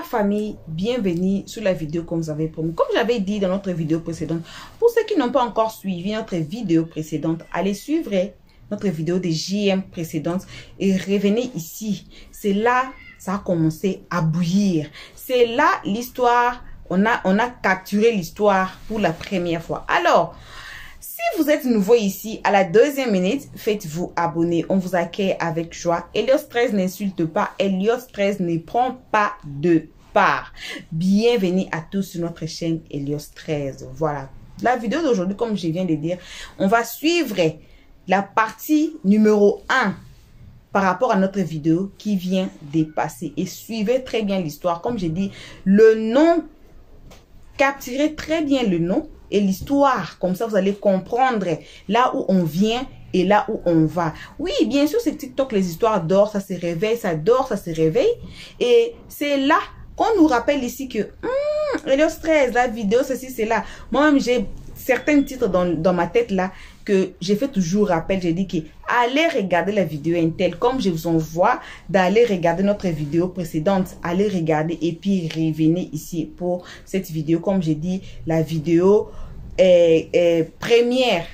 famille, bienvenue sur la vidéo comme vous avez promis. Comme j'avais dit dans notre vidéo précédente, pour ceux qui n'ont pas encore suivi notre vidéo précédente, allez suivre notre vidéo de JM précédente et revenez ici. C'est là, ça a commencé à bouillir. C'est là l'histoire, on a capturé l'histoire pour la première fois. Alors, si vous êtes nouveau ici, à la 2e minute, faites-vous abonner. On vous accueille avec joie. Helios 13 n'insulte pas. Helios 13 ne prend pas de part. Bienvenue à tous sur notre chaîne Helios 13. Voilà. La vidéo d'aujourd'hui, comme je viens de dire, on va suivre la partie numéro 1 par rapport à notre vidéo qui vient de passer. Et suivez très bien l'histoire. Comme j'ai dit, le nom, capturez très bien le nom et l'histoire, comme ça vous allez comprendre là où on vient et là où on va. Oui, bien sûr, c'est TikTok, les histoires dorment, ça se réveille, ça dort, ça se réveille. Et c'est là qu'on nous rappelle ici que Helios 13, la vidéo, ceci, c'est là. Moi-même, j'ai certains titres dans ma tête là que j'ai fait toujours rappel. J'ai dit que allez regarder la vidéo Intel, comme je vous envoie d'aller regarder notre vidéo précédente. Allez regarder et puis revenez ici pour cette vidéo. Comme j'ai dit, la vidéo est première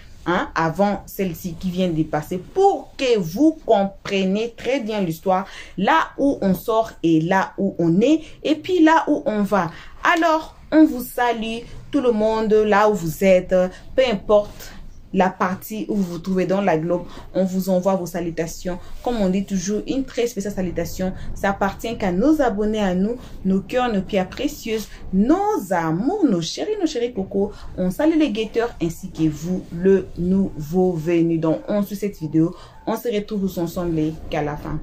avant celle-ci qui vient de passer, pour que vous compreniez très bien l'histoire, là où on sort et là où on est et puis là où on va. Alors, on vous salue tout le monde là où vous êtes, peu importe la partie où vous vous trouvez dans la globe, on vous envoie vos salutations. Comme on dit toujours, une très spéciale salutation, ça appartient qu'à nos abonnés, à nous, nos cœurs, nos pierres précieuses, nos amours, nos chéris coco. On salue les guetteurs ainsi que vous, le nouveau venu. Donc, on suit cette vidéo. On se retrouve tous ensemble qu'à la fin.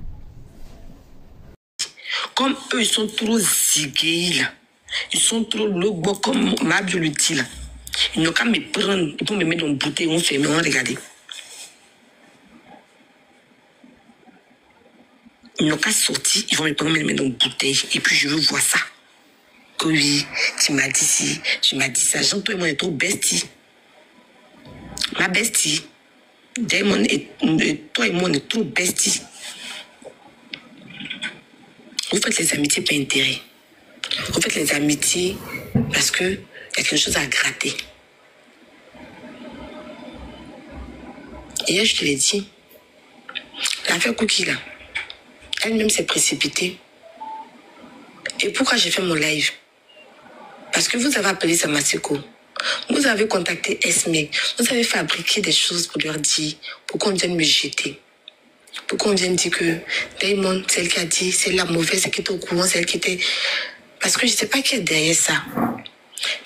Comme eux, ils sont trop zigués, là. Ils sont trop logo comme ma biologie, là. Ils n'ont qu'à me prendre, ils vont me mettre dans une bouteille, on ferme, on regarde. Ils n'ont qu'à sortir, ils vont me prendre, me mettre dans une bouteille. Et puis je veux voir ça. Que oui, tu m'as dit ci, tu m'as dit ça. Jean, toi et moi, on est trop bestie. Ma bestie. Damon et toi et moi, on est trop bestie. Vous faites les amitiés par intérêt. Vous faites les amitiés parce que il y a quelque chose à gratter. Hier, je te l'ai dit, l'affaire Cookie, là, elle-même s'est précipitée. Et pourquoi j'ai fait mon live? Parce que vous avez appelé Samaseko. Vous avez contacté Esme. Vous avez fabriqué des choses pour leur dire, pour qu'on vienne me jeter. Pour qu'on vienne dire que Damon, c'est elle qui a dit, c'est la mauvaise, c'est qui était au courant, c'est elle qui était... Parce que je ne sais pas qui est derrière ça.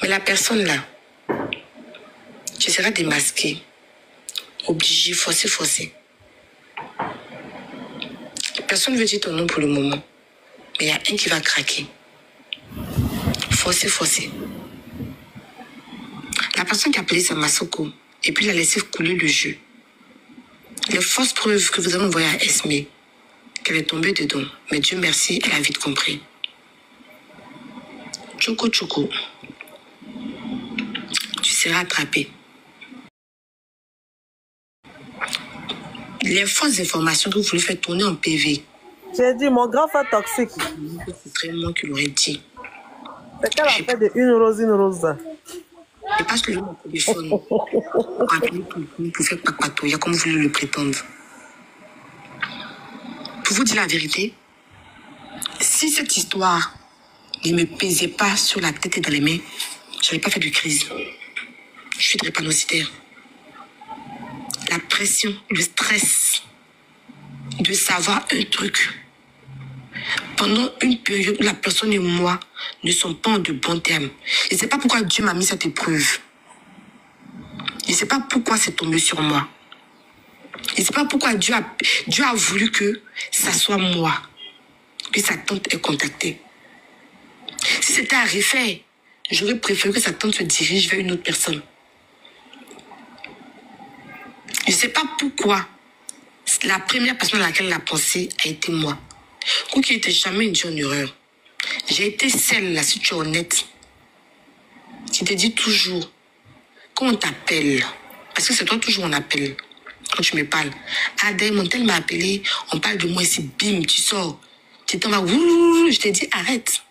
Mais la personne là, tu seras démasqué, obligé, forcé. Personne ne veut dire ton nom pour le moment. Mais il y a un qui va craquer. Forcé. La personne qui a appelé Samasoko et puis il a laissé couler le jeu. Les fausses preuves que vous avez envoyées à Esme, qu'elle est tombée dedans. Mais Dieu merci, elle a vite compris. Choco. Tu seras attrapé. Les fausses informations que vous voulez faire tourner en PV. J'ai dit, mon grand frère toxique. C'est vraiment qu'il aurait dit. C'est qu'elle a fait de une rose. Je passe le téléphone pour appeler tout le monde, pour faire papatouille, comme vous voulez le prétendre. Pour vous dire la vérité, si cette histoire ne me pesait pas sur la tête et dans les mains, je n'aurais pas fait de crise. Je suis drépanocytaire. La pression, le stress de savoir un truc pendant une période où la personne et moi ne sont pas en de bons termes. Je ne sais pas pourquoi Dieu m'a mis cette épreuve. Je ne sais pas pourquoi c'est tombé sur moi. Je ne sais pas pourquoi Dieu a voulu que ça soit moi, que sa tante ait contacté. Si c'était à refaire, j'aurais préféré que sa tante se dirige vers une autre personne. Je ne sais pas pourquoi la première personne à laquelle elle a pensé a été moi. Cookie n'était jamais une en erreur. J'ai été celle là, si tu es honnête, qui te dit toujours, quand on t'appelle, parce que c'est toi toujours on appelle, quand tu me parles. Ah, Damon, tel m'a appelé, on parle de moi ici, bim, tu sors. Tu t'en vas, je te dis, arrête.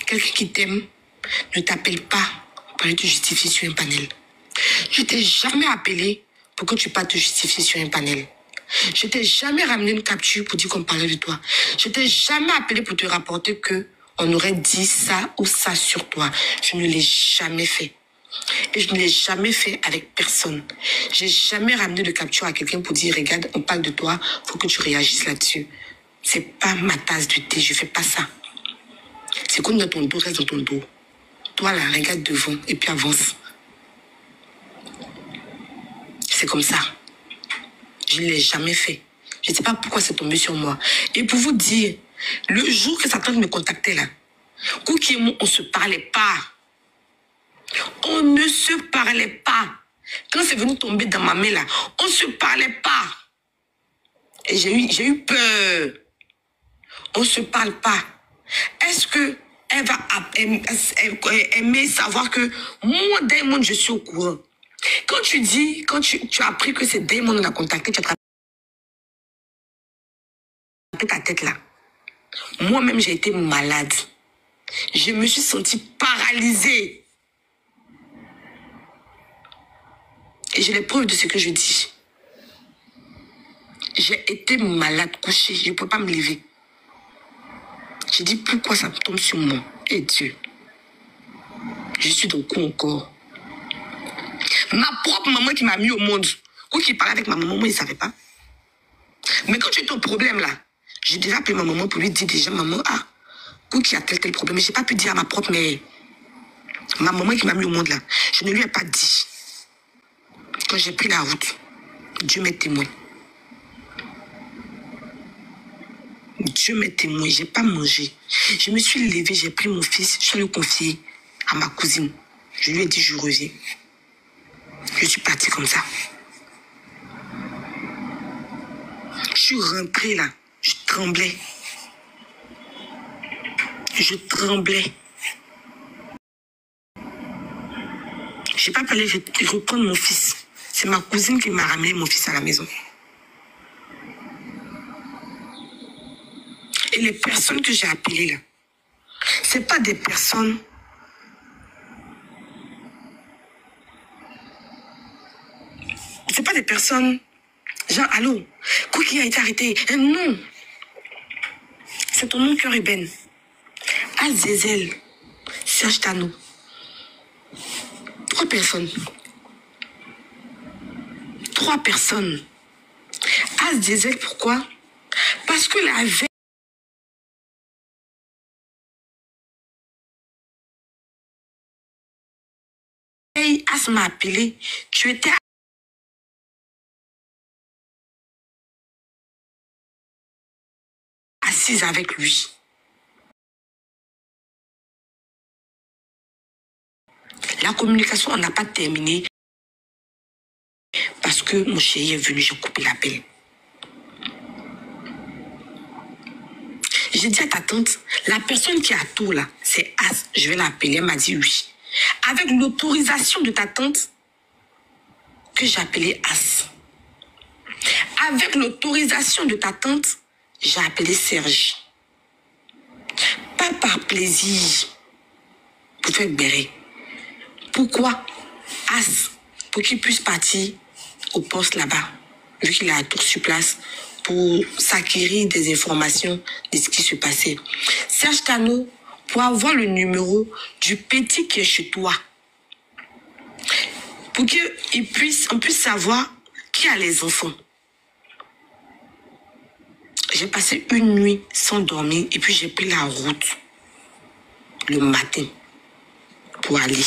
Quelqu'un qui t'aime ne t'appelle pas pour aller te justifier sur un panel. Je t'ai jamais appelé pour que tu partes te justifier sur un panel. Je t'ai jamais ramené une capture pour dire qu'on parlait de toi. Je t'ai jamais appelé pour te rapporter que on aurait dit ça ou ça sur toi. Je ne l'ai jamais fait. Et je ne l'ai jamais fait avec personne. J'ai jamais ramené de capture à quelqu'un pour dire, regarde, on parle de toi, faut que tu réagisses là-dessus. C'est pas ma tasse de thé, je fais pas ça. C'est comme dans ton dos, reste dans ton dos. Toi là, regarde devant et puis avance. C'est comme ça. Je ne l'ai jamais fait. Je ne sais pas pourquoi c'est tombé sur moi. Et pour vous dire, le jour que sa tante me contactait là, Cookie et moi, on ne se parlait pas. On ne se parlait pas. Quand c'est venu tomber dans ma main là, on ne se parlait pas. Et j'ai eu peur. On ne se parle pas. Est-ce que elle va aimer savoir que moi, Damon, je suis au courant? Quand tu as appris que c'est Damon qui l'a contacté, tu as attrapé ta tête là. Moi-même, j'ai été malade. Je me suis sentie paralysée. Et j'ai les preuves de ce que je dis. J'ai été malade, couchée. Je ne pouvais pas me lever. J'ai dit, pourquoi ça tombe sur moi? Et Dieu. Je suis dans le coup encore. Ma propre maman qui m'a mis au monde. Ou qui parlait avec ma maman, moi, il ne savait pas. Mais quand tu as ton problème là, j'ai déjà appelé ma maman pour lui dire déjà, maman, ou qui a tel problème. Mais je n'ai pas pu dire à ma propre mère. Ma maman qui m'a mis au monde là, je ne lui ai pas dit. Quand j'ai pris la route, Dieu m'est témoin. Dieu m'est témoin, je n'ai pas mangé. Je me suis levée, j'ai pris mon fils, je suis allée le confier à ma cousine. Je lui ai dit, je reviens. Je suis partie comme ça. Je suis rentrée là, je tremblais. Je tremblais. Je n'ai pas parlé, je vais reprendre mon fils. C'est ma cousine qui m'a ramené mon fils à la maison. Et les personnes que j'ai appelées là, ce n'est pas des personnes... C'est pas des personnes... Genre, allô, Cookie a été arrêté. Non. C'est ton nom, cœur et ben. Azazel, Serge Tano. 3 personnes. 3 personnes. Azazel, pourquoi? Parce que la veille, As m'a appelé. Tu étais assise avec lui. La communication, on n'a pas terminé parce que mon chéri est venu, j'ai coupé l'appel. J'ai dit à ta tante, la personne qui a tout là, c'est As, je vais l'appeler. Elle m'a dit oui. Avec l'autorisation de ta tante, que j'ai appelé As. Avec l'autorisation de ta tante, j'ai appelé Serge. Pas par plaisir, pour faire bérer. Pourquoi As, pour qu'il puisse partir au poste là-bas, vu qu'il a tout sur place, pour s'acquérir des informations de ce qui se passait. Serge Tano, pour avoir le numéro du petit qui est chez toi, pour qu'on puisse savoir qui a les enfants. J'ai passé une nuit sans dormir et puis j'ai pris la route le matin pour aller.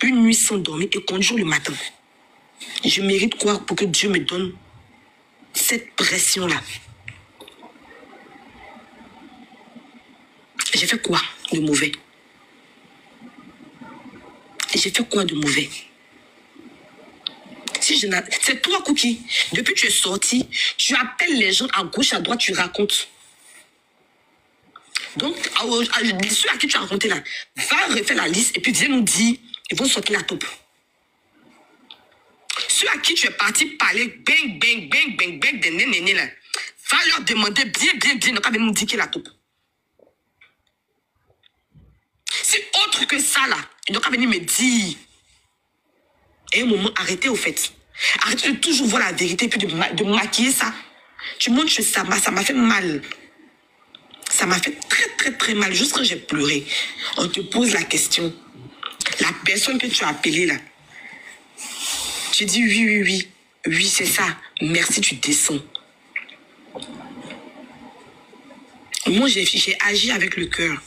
Une nuit sans dormir et conduire le matin. Je mérite quoi pour que Dieu me donne cette pression-là? J'ai fait quoi de mauvais? J'ai fait quoi de mauvais? C'est toi, Cookie. Depuis que tu es sorti, tu appelles les gens à gauche, à droite, tu racontes. Donc, ceux à qui tu as raconté là, va refaire la liste et puis viens nous dire, ils vont sortir la taupe. Ceux à qui tu es parti parler, bang, bang, bang, bang, bang, des nénénés là, va leur demander bien, bien, bien, ne pas venir nous dire qui est la taupe. c'est autre que ça, là. Ils n'ont qu'à venir me dire. Et à un moment, arrêtez, au fait. Arrêtez de toujours voir la vérité et puis de maquiller ça. Tu montres que ça m'a fait mal. Ça m'a fait très, très, très mal. Juste quand j'ai pleuré, on te pose la question. La personne que tu as appelée, là, tu dis oui, oui, oui. Oui, c'est ça. Merci, tu descends. Moi, j'ai agi avec le cœur.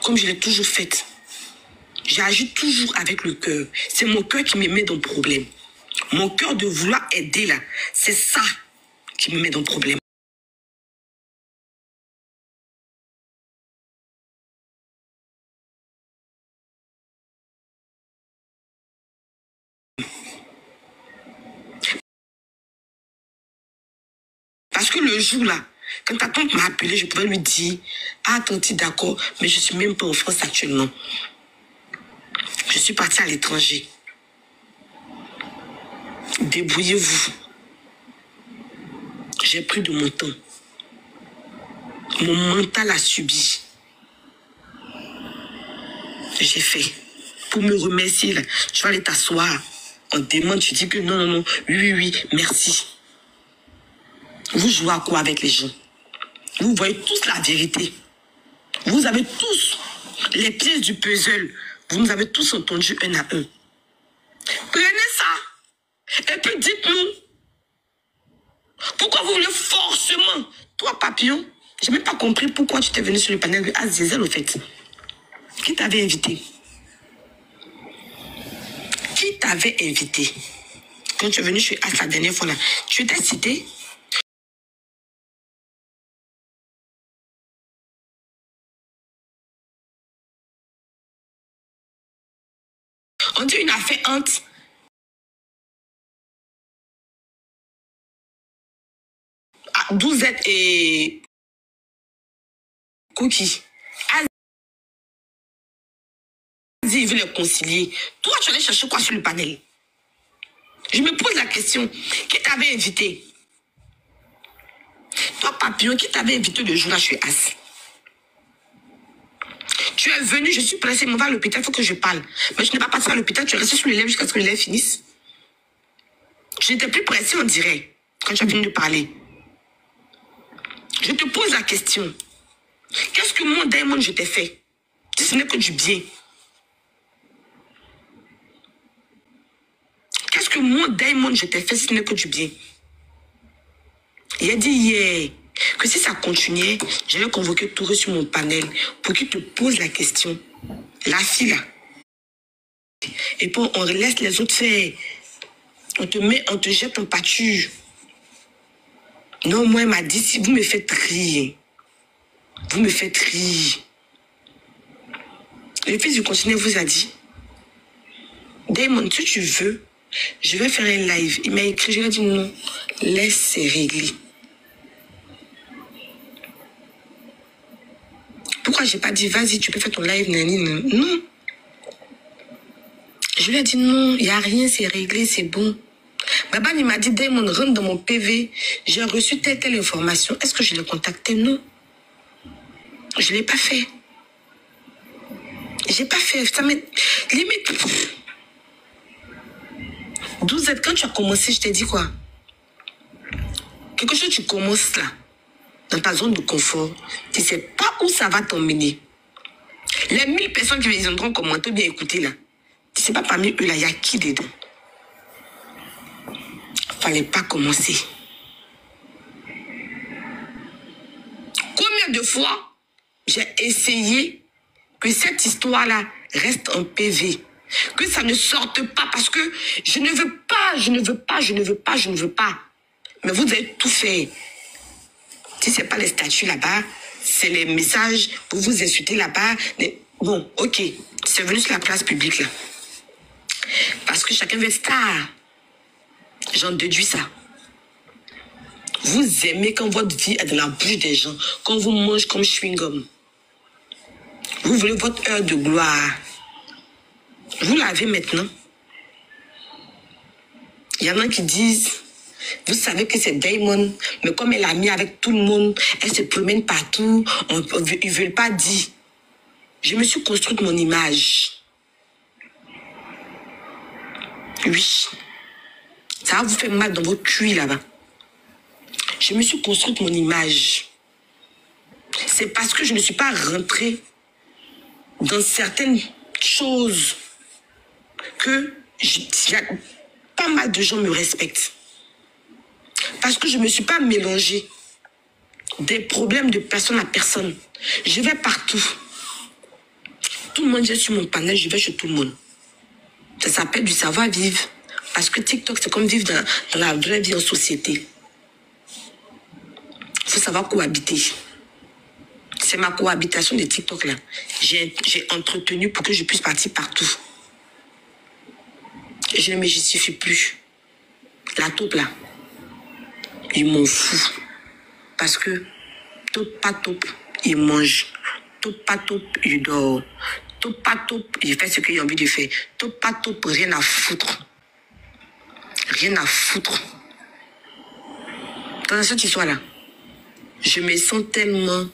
Comme je l'ai toujours fait. J'ai agi toujours avec le cœur. C'est mon cœur qui me met dans le problème. Mon cœur de vouloir aider, là, c'est ça qui me met dans le problème. Parce que le jour là, quand ta tante m'a appelé, je pouvais lui dire, ah tante, d'accord, mais je suis même pas en France actuellement. Je suis partie à l'étranger. Débrouillez-vous. J'ai pris de mon temps. Mon mental a subi. J'ai fait. Pour me remercier, là, tu vas aller t'asseoir. On te demande, tu dis que non, non, non, oui, oui, oui, merci. Vous jouez à quoi avec les gens? Vous voyez tous la vérité. Vous avez tous les pièces du puzzle. Vous nous avez tous entendus un à un. Prenez ça. Et puis dites-nous. Pourquoi vous voulez forcément? Toi, Papillon, j'ai même pas compris pourquoi tu t'es venu sur le panel de Azizel, au fait. Qui t'avait invité? Qui t'avait invité? Quand tu es venu chez As la dernière fois là, tu étais cité? On dit une affaire entre Douzette et Cookie. Aziz, il veut les concilier. Toi, tu allais chercher quoi sur le panel? Je me pose la question. Qui t'avait invité? Toi, Papillon, qui t'avait invité le jour là, je suis As? Tu es venu, je suis pressée, on va à l'hôpital, il faut que je parle. Mais je n'ai pas passé à l'hôpital, tu es resté sur les lèvres jusqu'à ce que les lèvres finissent. Je n'étais plus pressée, on dirait, quand tu as fini de parler. Je te pose la question. Qu'est-ce que moi, Diamond, je t'ai fait? Si ce n'est que du bien. Qu'est-ce que moi, Diamond, je t'ai fait si ce n'est que du bien? Il a dit hier que si ça continuait, j'allais convoquer Touré sur mon panel pour qu'il te pose la question. La fille là. Et puis on laisse les autres faire. On te jette en pâture. Non, moi, elle m'a dit, si vous me faites rire, vous me faites rire. Le fils du continent vous a dit, Damon, si tu veux, je vais faire un live. Il m'a écrit, je lui ai dit non, laisse, c'est réglé. Pourquoi j'ai pas dit, vas-y, tu peux faire ton live, nani, non. Je lui ai dit non, il n'y a rien, c'est réglé, c'est bon. Baba, il m'a dit, Damon, rentre dans mon PV. J'ai reçu telle information. Est-ce que je l'ai contacté? Non. Je ne l'ai pas fait. J'ai pas fait. Ça m'est limite. 12 quand tu as commencé, je t'ai dit quoi? Quelque chose, tu commences là, dans ta zone de confort. Tu ne sais pas où ça va t'emmener. Les 1000 personnes qui viendront commenter, bien écouter là. Tu ne sais pas parmi eux là, il y a qui dedans? Fallait pas commencer. Combien de fois j'ai essayé que cette histoire-là reste en PV, que ça ne sorte pas parce que je ne veux pas. Mais vous avez tout fait. Si c'est pas les statuts là-bas, c'est les messages pour vous insulter là-bas. Bon, ok, c'est venu sur la place publique là. Parce que chacun veut être star. J'en déduis ça. Vous aimez quand votre vie est dans la bouche des gens, quand vous mangez comme chewing-gum. Vous voulez votre heure de gloire. Vous l'avez maintenant. Il y en a qui disent, vous savez que c'est Damon, mais comme elle a mis avec tout le monde, elle se promène partout, ils ne veulent pas dire. Je me suis construite mon image. Oui. Ça va vous faire mal dans votre cuit là-bas. Je me suis construite mon image. C'est parce que je ne suis pas rentrée dans certaines choses que pas mal de gens me respectent. Parce que je ne me suis pas mélangée des problèmes de personne à personne. Je vais partout. Tout le monde vient sur mon panel, je vais chez tout le monde. Ça s'appelle du savoir-vivre. Parce que TikTok, c'est comme vivre dans la vraie vie en société. Il faut savoir cohabiter. C'est ma cohabitation de TikTok là. J'ai entretenu pour que je puisse partir partout. Je ne me justifie plus. La taupe là, ils m'en foutent. Parce que taupe pas taupe, ils mangent. Taupe pas taupe, ils dorment. Taupe pas taupe, ils font ce qu'ils ont envie de faire. Taupe pas taupe, rien à foutre. Rien à foutre. Dans cette histoire là, je me sens tellement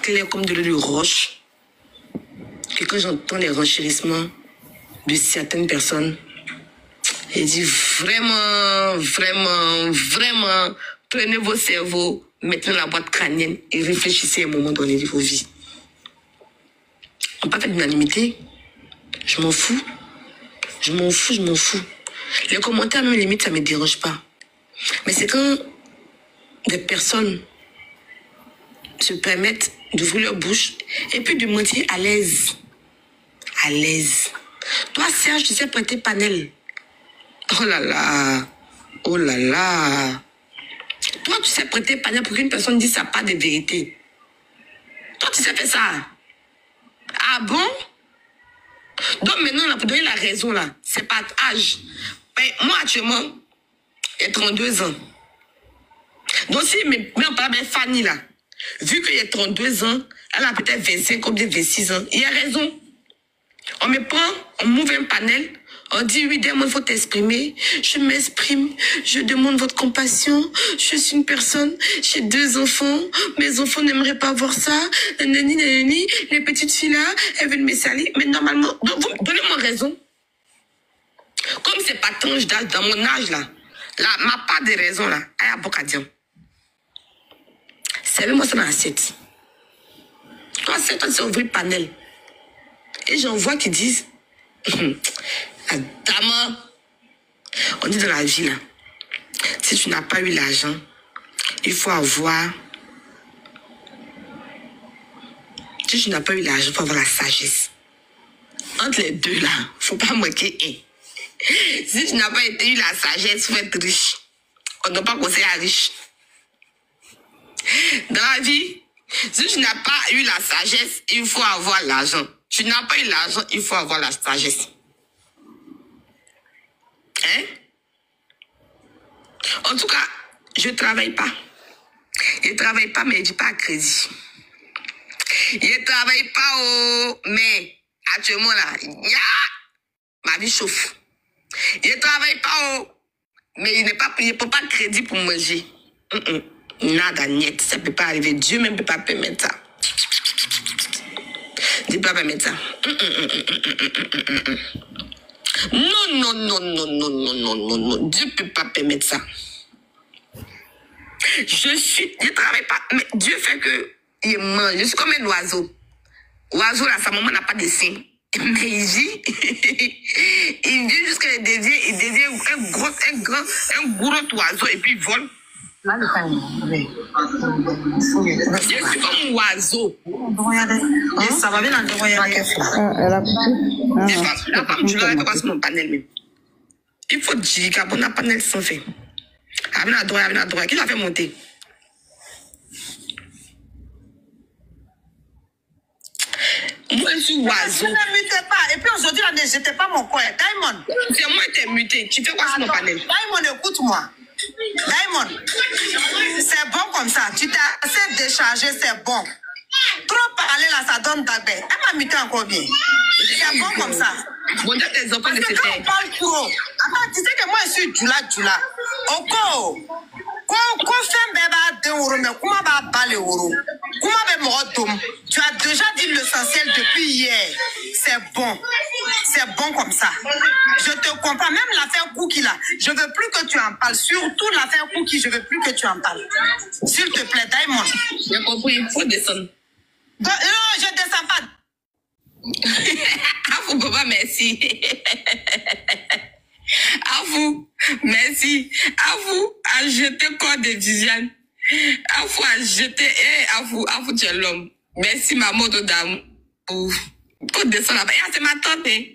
clair comme de l'eau de roche que quand j'entends les renchérissements de certaines personnes, je dis vraiment, vraiment, vraiment, prenez vos cerveaux, mettez dans la boîte crânienne et réfléchissez à un moment donné de vos vies. On n'a pas fait d'unanimité. Je m'en fous. Je m'en fous, je m'en fous. Les commentaires, même limite, ça ne me dérange pas. Mais c'est quand des personnes se permettent d'ouvrir leur bouche et puis de mentir à l'aise. À l'aise. Toi, Serge, tu sais prêter panel. Oh là là. Oh là là. Toi, tu sais prêter panel pour qu'une personne dise ça pas de vérité. Toi, tu sais faire ça. Ah bon? Donc maintenant, là, pour donner la raison, là, c'est pas âge. Mais moi, actuellement, j'ai 32 ans. Donc si on parle de Fanny, là, vu qu'il y a 32 ans, elle a peut-être 25 ou 26 ans, il y a raison. On me prend, on m'ouvre un panel, on dit oui, dès moi, il faut t'exprimer. Je m'exprime, je demande votre compassion. Je suis une personne, j'ai 2 enfants. Mes enfants n'aimeraient pas voir ça. Nanani, nanani, les petites filles là, elles veulent me salir. Mais normalement, donnez-moi raison. Comme c'est pas tranche d'âge, dans mon âge là, ma part de raison là, elle a beaucoup à dire. Servez-moi ça dans l'assiette. Toi, c'est ouvrir le panel. Et j'en vois qui disent, Adama, on dit dans la vie là, si tu n'as pas eu l'argent, il faut avoir, si tu n'as pas eu l'argent, il faut avoir la sagesse. Entre les deux là, il ne faut pas manquer un. Si tu n'as pas eu la sagesse, il faut être riche. On ne doit pas conseiller à riche. Dans la vie, si tu n'as pas eu la sagesse, il faut avoir l'argent. Tu n'as pas eu l'argent, il faut avoir la sagesse. Hein? En tout cas, je ne travaille pas. Je ne travaille pas, mais je ne dis pas à crédit. Je ne travaille pas, mais actuellement là, ma vie chauffe. Je ne travaille pas, mais je ne peux pas crédit pour manger. Nada, net, ça ne peut pas arriver. Dieu même ne peut pas permettre ça. Dieu ne peut pas permettre ça. Non. Dieu ne peut pas permettre ça. Je ne travaille pas, mais Dieu fait que il mange. Je suis comme un oiseau. Oiseau, là, sa maman n'a pas de sein. Mais il vit. Il vit jusqu'à il devient un gros oiseau et puis il vole. Je suis comme un oiseau. Ça va bien dans le la femme, je l'aurais pas sur mon panel même. Il faut dire qu'on a un panel sans fait. Avec la droite, qui l'a fait monter? Moi, je suis oiseau. Je ne mutais pas. Et puis aujourd'hui, là, j'étais pas mon coin. Diamond. C'est moi qui t'ai muté. Tu fais quoi sur mon panel? Diamond, écoute-moi. Diamond, c'est bon comme ça. Tu t'es assez déchargé, c'est bon. Trop parler là, ça donne d'abord. Elle m'a muté encore bien. C'est bon comme ça. Bon, dans tes enfants de Parce que quand on parle trop, attends, tu sais que moi, je suis Djula. Oko, quoi fait bébé de euro, mais comment va parler euro? Tu as déjà dit l'essentiel depuis hier. C'est bon. C'est bon comme ça. Je te comprends. Même l'affaire Cookie là, je veux plus que tu en parles. Surtout l'affaire Cookie, je veux plus que tu en parles. S'il te plaît, Diamond. J'ai compris, il faut descendre. Non, je descends pas. À vous, papa, merci. À vous, merci. À vous, à jeter corps de Viviane. À vous, à jeter, et à vous, tu es l'homme. Merci, maman de dame. Qu'on descend là-bas. Ah, c'est ma tante. Je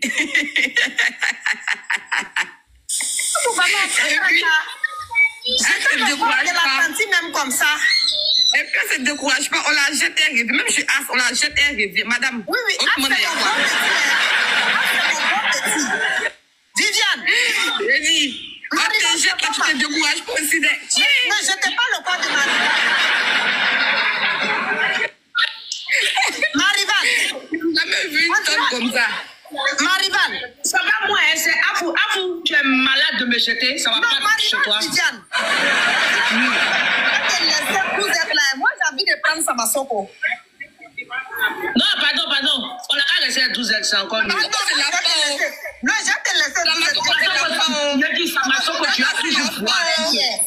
te décourage pas. La tante même comme ça. Et puis, elle se décourage pas. On la jette et revient. Même je suis as, on la jette et revient. Madame. Oui, oui. Ah, c'est mon bon petit. Viviane. Je dis, on te jette, tu te décourages pas aussi. Ne jetez pas le corps de Marivan. Tu n'as jamais vu une tonne comme ça. Marivan. Ça va moi, c'est Afou, tu es malade de me jeter, ça va pas chez toi. Viviane. Vous êtes là. Moi, j'ai envie de prendre Samasoko. Non, pardon. On a qu'à laisser 12 ex, c'est encore mieux. Non, je te laisse. Je dis Samasoko, tu as toujours foi.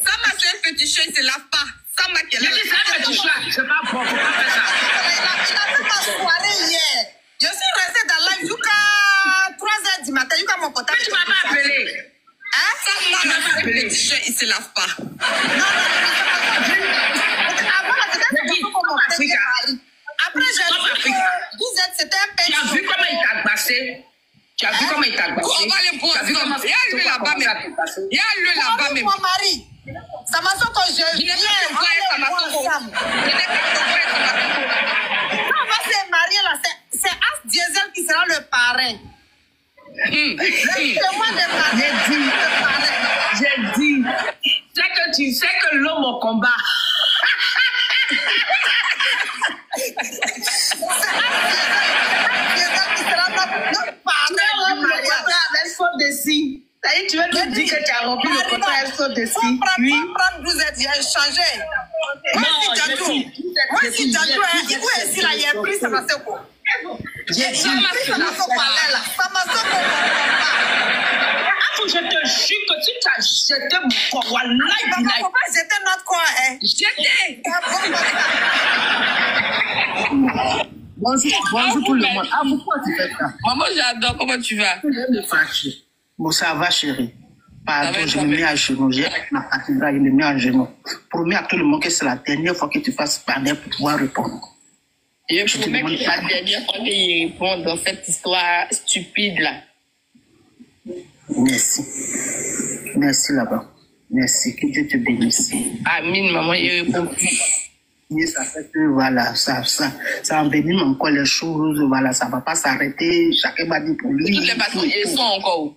Sama, c'est un petit chien, il se lave pas. Sama, qui est là. Je dis, c'est un petit chat, c'est pas bon, faut pas faire ça. Il a fait ma soirée hier. Je suis restée dans live jusqu'à 3h du matin. Jusqu'à mon portable. Mais tu m'as pas appelé. Hein? Sama, c'est un petit chien, il se lave pas. Non. Avant, c'était après, j'ai vu que vous êtes, c'était un Tu as vu comment il t'a agbassé? Tu as vu comment il t'a agbassé? On va les voir ensemble. Il y a lui là-bas même. Il y a lui là-bas même. Mon mari. Samasoko, je viens. On va se marier là. C'est As Diesel qui sera le parrain. Laissez-moi le parrain. J'ai dit. C'est que tu sais que l'homme au combat. Tu veux nous dire que tu as rempli le contrat avec son dessin? Oui. Vous êtes bien changé. Non, moi, si Djadjo est ici, là, il y a pris Samasoko. J'ai dit Samasoko. Je te jure que tu t'as jeté mon corps. On ne faut pas jeter notre corps, hein. Jeter. Bonjour tout le monde. Ah, pourquoi tu fais ça? Maman, j'adore. Comment tu vas? Bon, ça va, chérie. Pardon, je me mets à genoux. J'ai ma cathédrale, je me mets à genoux. Promets à tout le monde que c'est la dernière fois que tu fasses parler pour pouvoir répondre. Je promets que c'est la dernière fois qu'il répond dans cette histoire stupide là. Merci. Merci là-bas. Merci. Que Dieu te bénisse. Amin, maman, il répond plus. Et ça fait que voilà, ça envenime encore les choses, voilà, ça va pas s'arrêter, chacun va dire pour lui. Toutes les personnes, ils sont encore.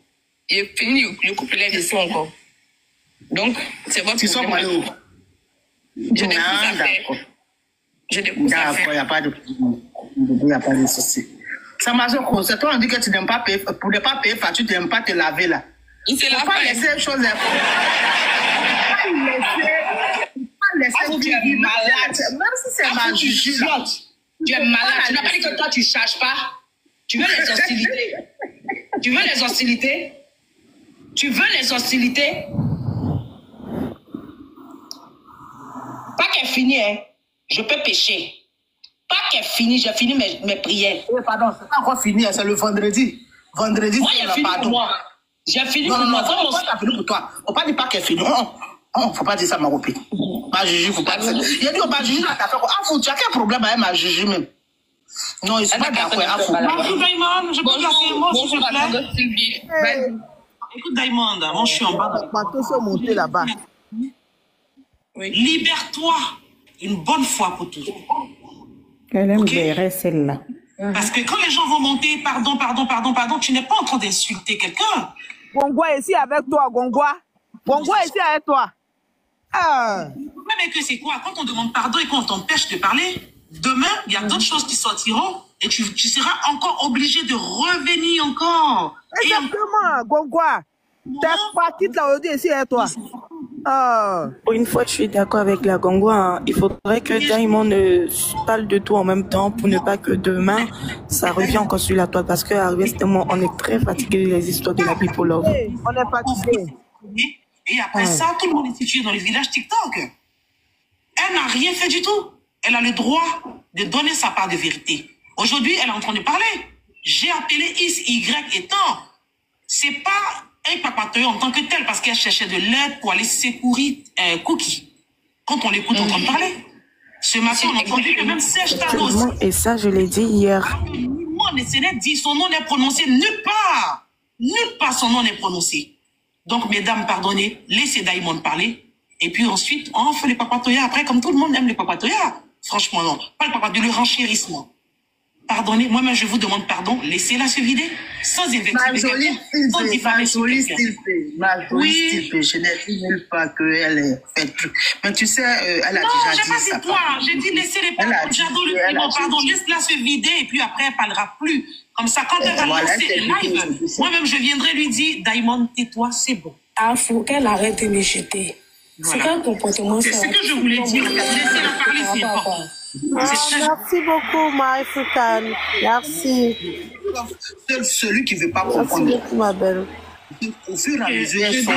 Il est fini, le couple, ils sont encore. Donc, c'est votre problème. Ils sont Je n'ai d'accord. D'accord, il n'y a pas de problème. Il n'y a pas de souci. Ça m'a dit que c'est toi, on dit que tu n'aimes pas payer, pour ne pas payer facture, tu n'aimes pas te laver là. Il se lave pas. Laisser les choses. Tu es malade. Même si c'est ma juge. Tu es malade. Tu n'as pas dit que toi, tu ne cherches pas. Tu veux les hostilités. Tu veux les hostilités. Tu veux les hostilités. Pas qu'elle finisse, hein. Je peux pécher. Pas qu'elle finisse, j'ai fini mes prières. Pardon, c'est pas encore fini, c'est le vendredi. Vendredi, moi, j'ai fini pour moi. J'ai fini pour moi. Non, pas fini pour toi. On ne parle pas qu'elle finit. Non, faut pas dire ça, ma copine. Ma Juju, faut pas dire ça. Il a dit, ma Juju, là, t'as fait quoi? Ah, tu as quel problème avec ma Juju même? Non, ils sont pas d'accord. Bonjour Diamond, je peux placer un mot s'il te plaît. Écoute Diamond, moi je suis en bas. Les bateaux sont montés là-bas. Oui. Libère-toi une bonne fois pour toutes. Elle aime gérer celle-là. Parce que quand les gens vont monter, pardon, tu n'es pas en train d'insulter quelqu'un. Gongwa est ici avec toi, Gongwa. Gongwa est ici avec toi. Le problème est que c'est quoi? Quand on demande pardon et qu'on t'empêche de parler, demain, il y a d'autres choses qui sortiront et tu seras encore obligé de revenir encore. Exactement, Gongwa. T'es parti de la aujourd'hui ici avec toi. Pour une fois, je suis d'accord avec la Gongwa. Hein. Il faudrait que Diamond parle de tout en même temps pour ne pas que demain, ça revienne encore sur la toile. Parce qu'à moment, on est très fatigué des histoires de la people love. On est fatigué. Et après ça, tout le monde est situé dans le village TikTok. Elle n'a rien fait du tout. Elle a le droit de donner sa part de vérité. Aujourd'hui, elle est en train de parler. J'ai appelé X, Y et tant. C'est pas un papatoyo en tant que tel parce qu'elle cherchait de l'aide pour aller secourir Cookie. Quand on l'écoute en train de parler. Ce matin, on a entendu que même Serge Tardos. Et ça, je l'ai dit hier. Dit son nom n'est prononcé nulle part. Nulle part son nom n'est prononcé. Donc, mesdames, pardonnez, laissez Diamond parler. Et puis ensuite, on fait les papatoyas après, comme tout le monde aime les papatoyas. Franchement, non. Pas le papatoya, le renchérissement. Pardonnez, moi-même, je vous demande pardon. Laissez-la se vider. Sans invectiver quelqu'un. Sans diffamer sur quelqu'un. Oui. Je n'ai dit nulle part qu'elle fait le truc. Mais tu sais, elle a déjà dit ça. Non, j'ai pas dit toi. J'ai dit laissez les pardons. J'adore le primo, pardon. Laisse-la se vider et puis après, elle parlera plus. Comme ça, quand elle va lancer un live, moi-même, je viendrai lui dire, Diamond, tais-toi, c'est bon. Ah, faut qu'elle arrête de me jeter. Voilà. C'est un comportement. C'est ce que je voulais dire. Laissez-la parler, c'est important. Merci beaucoup, Maïfoukan. Merci. Celui qui ne veut pas comprendre. Merci beaucoup, ma belle. Au fur et à mesure, elles sont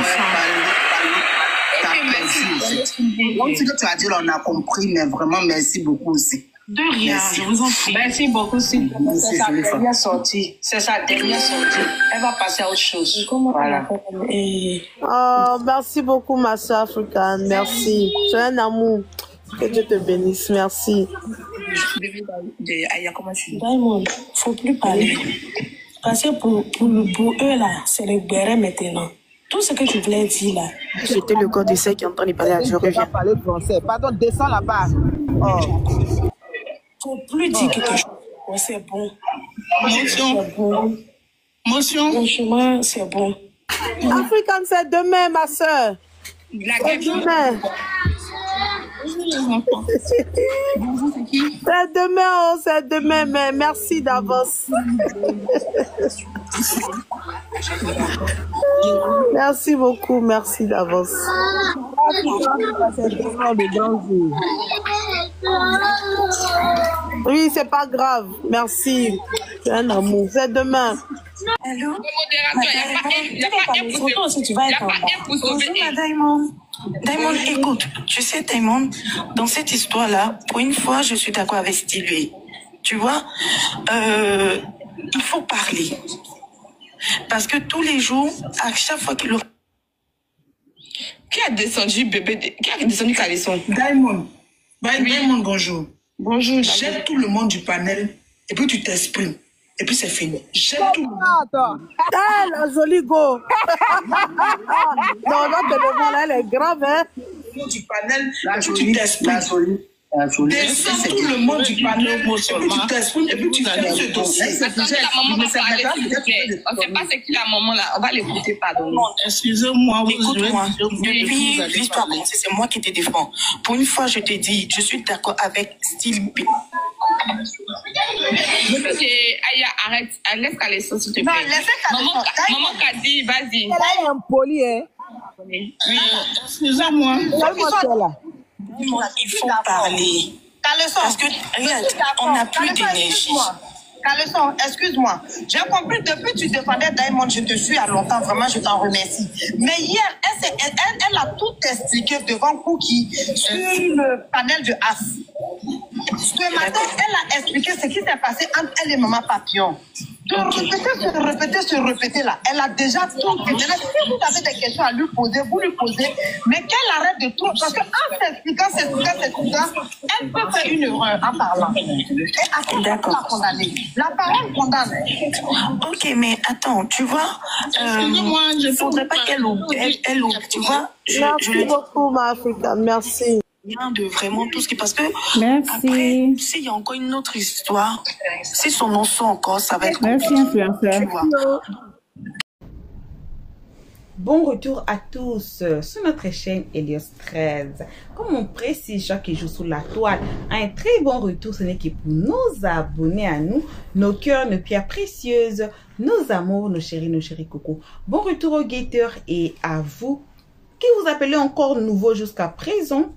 donc, ce que tu as dit, on a compris, mais vraiment, merci beaucoup aussi. De rien, je vous en prie. Merci beaucoup, c'est sa dernière sortie. C'est sa dernière sortie. Elle va passer à autre chose. Voilà. Oh, merci beaucoup, ma soeur africaine. Merci. Tu es un amour. Que Dieu te bénisse. Merci. Diamond, faut plus parler. Parce que pour eux, là, c'est le béret maintenant. Tout ce que je voulais dire, là. J'étais le corps de ceux qui entendent parler. Je reviens. Parler français. Pardon, descends là-bas. Oh. Faut plus dire quelque chose. Oh, c'est bon. Motion. Franchement, c'est bon. Africaine, c'est demain, ma soeur. C'est demain. C'est demain, oh, c'est demain, mais merci d'avance. Merci beaucoup, merci d'avance. Oui, c'est pas grave, merci. C'est un amour, c'est demain. Allô? Il n'y a pas un Bonjour, Diamond. Diamond, écoute, tu sais, Diamond, dans cette histoire-là, pour une fois, je suis d'accord avec Stevie. Tu vois, il faut parler. Parce que tous les jours, à chaque fois qu'il... Qui a descendu bébé? Qui a descendu Calisson? Diamond. Diamond, bonjour. Bonjour. Jette tout le monde du panel et puis tu t'exprimes. Et puis c'est fini. Jette tout le monde. Ah, la jolie go. Non, notre devant là, elle est grave, hein. Du panel, et puis tu t'exprimes. Descends tout le monde du panel, et puis tu t'exprimes, et puis tu finis ce dossier. Attendez, la maman va parler, s'il vous plaît. On ne sait pas c'est qui la maman là. On va l'écouter, pardon. Excusez-moi. Écoute-moi. Depuis l'histoire commencée, c'est moi qui te défends. Pour une fois, je te dis, je suis d'accord avec Style B. Ok, Aya, arrête. Laisse Calisson, s'il te plaît. Non, laissez Calisson. Maman Kadi, vas-y. Elle est impolie, hein. Excusez-moi. Il faut parler. Calisson. Parce que, regarde, on n'a plus d'énergie. Calisson, excuse-moi. J'ai compris, depuis que tu défendais Diamond, je te suis à longtemps, vraiment, je t'en remercie. Mais hier, elle a tout expliqué devant Cookie sur le panel de As. Ce matin, elle a expliqué ce qui s'est passé entre elle et Maman Papillon. Se répéter là. Elle a déjà tout dit. Maintenant, si vous avez des questions à lui poser, vous lui posez. Mais qu'elle arrête de tout. Parce qu'en s'expliquant, elle peut faire une erreur en parlant. Et après, d'accord. La condamner. La parole condamne. Ok, mais attends, tu vois, il ne faudrait pas qu'elle oublie, tu vois. Merci beaucoup, ma Africa, merci. De vraiment tout ce qui... Parce que, merci. Après, s'il y a encore une autre histoire, si son nom sort encore, ça va être... Merci, influenceur. Bon retour à tous sur notre chaîne Helios 13. Comme on précise chaque jour sur la toile, un très bon retour, ce n'est que pour nos abonnés à nous, nos cœurs, nos pierres précieuses, nos amours, nos chéris cocos. Bon retour aux guetteurs et à vous Qui vous appelez encore nouveau jusqu'à présent,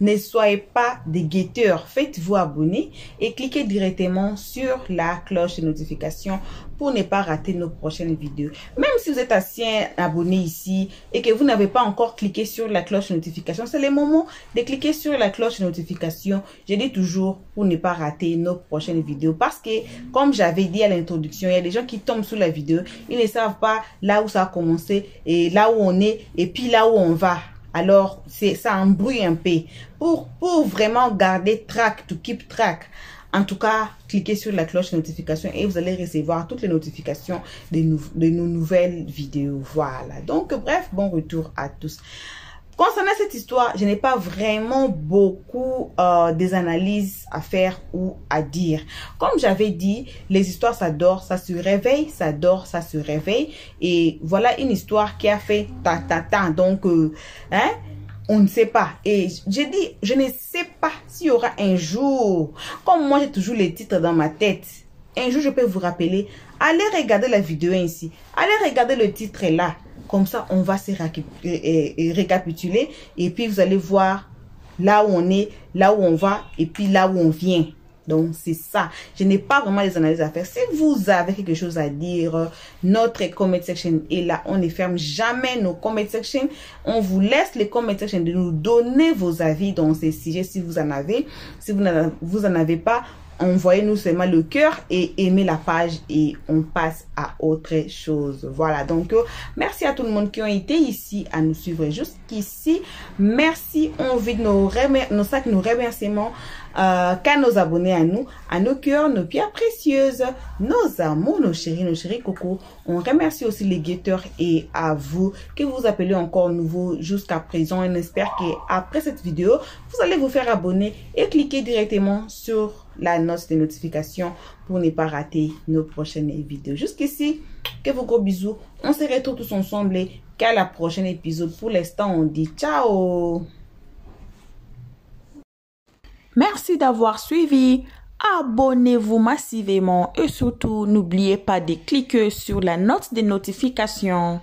ne soyez pas des guetteurs, faites-vous abonner et cliquez directement sur la cloche de notification pour ne pas rater nos prochaines vidéos. Même si vous êtes ancien abonné ici et que vous n'avez pas encore cliqué sur la cloche de notification, c'est le moment de cliquer sur la cloche de notification. Je dis toujours pour ne pas rater nos prochaines vidéos parce que, comme j'avais dit à l'introduction, il y a des gens qui tombent sur la vidéo, ils ne savent pas là où ça a commencé et là où on est et puis là où on va. Alors, ça embrouille un peu. Pour vraiment garder track, to keep track, en tout cas, cliquez sur la cloche de notification et vous allez recevoir toutes les notifications de nos nouvelles vidéos. Voilà. Donc, bref, bon retour à tous. Concernant cette histoire, je n'ai pas vraiment beaucoup des analyses à faire ou à dire. Comme j'avais dit, les histoires, ça dort, ça se réveille, ça dort, ça se réveille. Et voilà une histoire qui a fait ta. Donc, on ne sait pas. Et j'ai dit, je ne sais pas s'il y aura un jour, comme moi j'ai toujours les titres dans ma tête, un jour je peux vous rappeler, allez regarder la vidéo ici, allez regarder le titre là. Comme ça, on va se récapituler et puis vous allez voir là où on est, là où on va et puis là où on vient. Donc, c'est ça. Je n'ai pas vraiment des analyses à faire. Si vous avez quelque chose à dire, notre comment section est là. On ne ferme jamais nos comment section. On vous laisse les comment section de nous donner vos avis dans ces sujets si vous en avez. Si vous n'en avez pas, envoyez-nous seulement le cœur et aimez la page et on passe à autre chose. Voilà, donc merci à tout le monde qui ont été ici à nous suivre jusqu'ici. Merci, on vide nos remerciements qu'à nos abonnés à nous, à nos cœurs, nos pierres précieuses, nos amours, nos chéris coco. On remercie aussi les guetteurs et à vous que vous appelez encore nouveau jusqu'à présent. On espère qu'après cette vidéo, vous allez vous faire abonner et cliquer directement sur la note de notification pour ne pas rater nos prochaines vidéos. Jusqu'ici, que vos gros bisous. On se retrouve tous ensemble et qu'à la prochaine épisode. Pour l'instant, on dit ciao. Merci d'avoir suivi. Abonnez-vous massivement et surtout, n'oubliez pas de cliquer sur la note de notification.